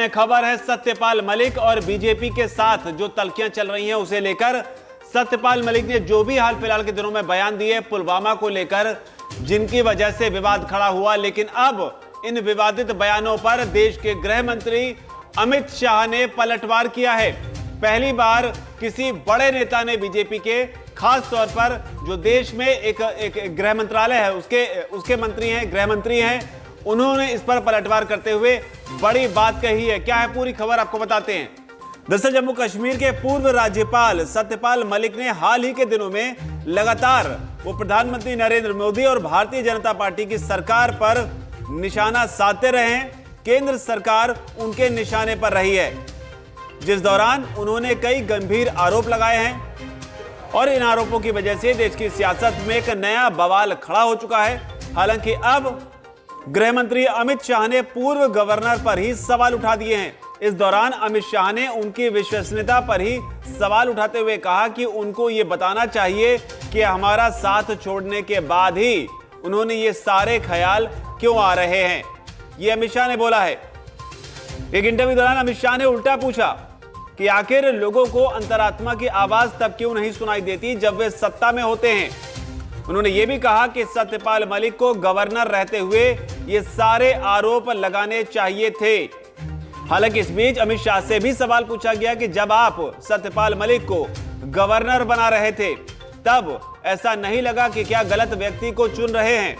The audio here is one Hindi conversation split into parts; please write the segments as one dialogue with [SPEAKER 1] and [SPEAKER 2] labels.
[SPEAKER 1] में खबर है सत्यपाल मलिक और बीजेपी के साथ जो तल्खियां चल रही हैं उसे लेकर। सत्यपाल मलिक ने जो भी हाल फिलहाल के दिनों में बयान दिए पुलवामा को लेकर, जिनकी वजह से विवाद खड़ा हुआ, लेकिन अब इन विवादित बयानों पर देश के गृह मंत्री अमित शाह ने पलटवार किया है। पहली बार किसी बड़े नेता ने बीजेपी के, खास तौर पर जो देश में एक गृह मंत्रालय है उसके मंत्री हैं, गृह मंत्री हैं, उन्होंने इस पर पलटवार करते हुए बड़ी बात कही है। क्या है पूरी खबर आपको बताते हैं। दरअसल जम्मू कश्मीर के पूर्व राज्यपाल सत्यपाल मलिक ने हाल ही के दिनों में लगातार वो प्रधानमंत्री नरेंद्र मोदी और भारतीय जनता पार्टी की सरकार पर निशाना साधते रहे हैं। केंद्र सरकार उनके निशाने पर रही है, जिस दौरान उन्होंने कई गंभीर आरोप लगाए हैं और इन आरोपों की वजह से देश की सियासत में एक नया बवाल खड़ा हो चुका है। हालांकि अब गृह मंत्री अमित शाह ने पूर्व गवर्नर पर ही सवाल उठा दिए हैं। इस दौरान अमित शाह ने उनकी विश्वसनीयता पर ही सवाल उठाते हुए कहा कि उनको ये बताना चाहिए कि हमारा साथ छोड़ने के बाद ही उन्होंने ये सारे ख्याल क्यों आ रहे हैं, ये अमित शाह ने बोला है। एक इंटरव्यू दौरान अमित शाह ने उल्टा पूछा कि आखिर लोगों को अंतरात्मा की आवाज तब क्यों नहीं सुनाई देती जब वे सत्ता में होते हैं। उन्होंने यह भी कहा कि सत्यपाल मलिक को गवर्नर रहते हुए ये सारे आरोप लगाने चाहिए थे। हालांकि इस बीच अमित शाह से भी सवाल पूछा गया कि जब आप सत्यपाल मलिक को गवर्नर बना रहे थे तब ऐसा नहीं लगा कि क्या गलत व्यक्ति को चुन रहे हैं।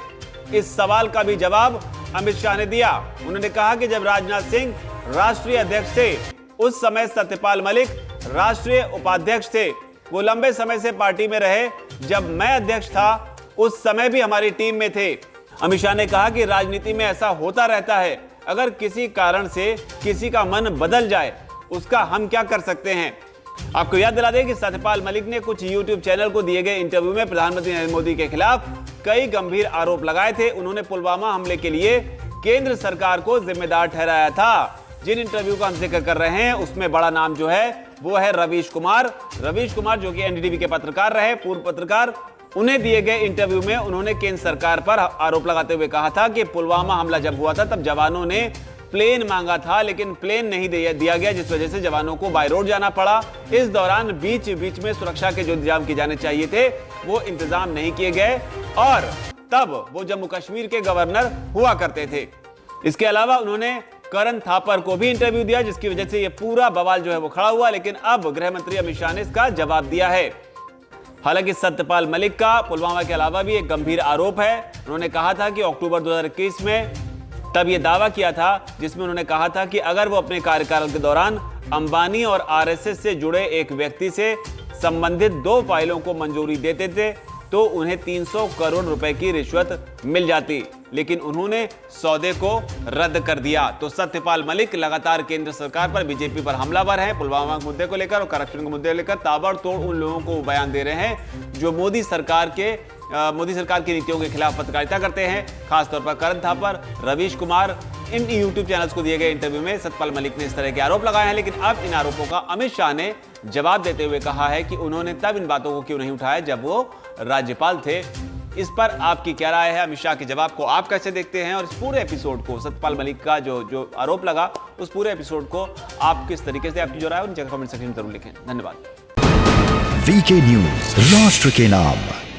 [SPEAKER 1] इस सवाल का भी जवाब अमित शाह ने दिया। उन्होंने कहा कि जब राजनाथ सिंह राष्ट्रीय अध्यक्ष थे उस समय सत्यपाल मलिक राष्ट्रीय उपाध्यक्ष थे। वो लंबे समय से पार्टी में रहे। जब मैं अध्यक्ष था उस समय भी हमारी टीम में थे। अमित शाह ने कहा कि राजनीति में ऐसा होता रहता है, अगर किसी कारण से किसी का मन बदल जाए उसका हम क्या कर सकते हैं। आपको याद दिला दें कि सत्यपाल मलिक ने कुछ यूट्यूब चैनल को दिए गए इंटरव्यू में प्रधानमंत्री नरेंद्र मोदी के खिलाफ कई गंभीर आरोप लगाए थे। उन्होंने पुलवामा हमले के लिए केंद्र सरकार को जिम्मेदार ठहराया था। जिन इंटरव्यू का हम जिक्र कर रहे हैं उसमें बड़ा नाम जो है वो है रवीश कुमार जो कि एनडीटीवी के पत्रकार रहे, पूर्व पत्रकार। उन्हें दिए गए इंटरव्यू में उन्होंने केंद्र सरकार पर आरोप लगाते हुए कहा था कि पुलवामा हमला जब हुआ था तब जवानों ने प्लेन मांगा था, लेकिन प्लेन नहीं दिया गया, जिस वजह से जवानों को बाय रोड जाना पड़ा। इस दौरान बीच में सुरक्षा के जो इंतजाम किए जाने चाहिए थे वो इंतजाम नहीं किए गए और तब वो जम्मू कश्मीर के गवर्नर हुआ करते थे। इसके अलावा उन्होंने करण थापर को भी इंटरव्यू दिया, जिसकी वजह से ये पूरा बवाल जो है वो खड़ा हुआ। लेकिन अब गृह मंत्री अमित शाह ने इसका जवाब दिया है। हालांकि सत्यपाल मलिक का पुलवामा के अलावा भी एक गंभीर आरोप है। उन्होंने कहा था कि अक्टूबर 2021 में तब ये दावा किया था जिसमें उन्होंने कहा था कि अगर वो अपने कार्यकाल के दौरान अंबानी और आरएसएस से जुड़े एक व्यक्ति से संबंधित 2 फाइलों को मंजूरी देते थे तो उन्हें 300 करोड़ रुपए की रिश्वत मिल जाती, लेकिन उन्होंने सौदे को रद्द कर दिया। तो सत्यपाल मलिक लगातार केंद्र सरकार पर, बीजेपी पर हमलावर हैं। पुलवामा के मुद्दे को लेकर और करप्शन के मुद्दे को लेकर ताबड़तोड़ उन लोगों को बयान दे रहे हैं जो मोदी सरकार की नीतियों के खिलाफ पत्रकारिता करते हैं। खासतौर पर करण थापर, रवीश कुमार, इन यूट्यूब चैनल्स को दिए गए इंटरव्यू में सत्यपाल मलिक ने इस तरह के आरोप लगाए हैं। लेकिन अब इन आरोपों का अमित शाह ने जवाब देते हुए कहा है कि उन्होंने तब इन बातों को क्यों नहीं उठाया जब वो राज्यपाल थे। इस पर आपकी क्या राय है? अमित शाह के जवाब को आप कैसे देखते हैं? और इस पूरे एपिसोड को, सत्यपाल मलिक का जो आरोप लगा, उस पूरे एपिसोड को आप किस तरीके से, आपकी जो राय है नीचे कमेंट सेक्शन में जरूर लिखें। धन्यवाद।
[SPEAKER 2] वीके न्यूज, राष्ट्र के नाम।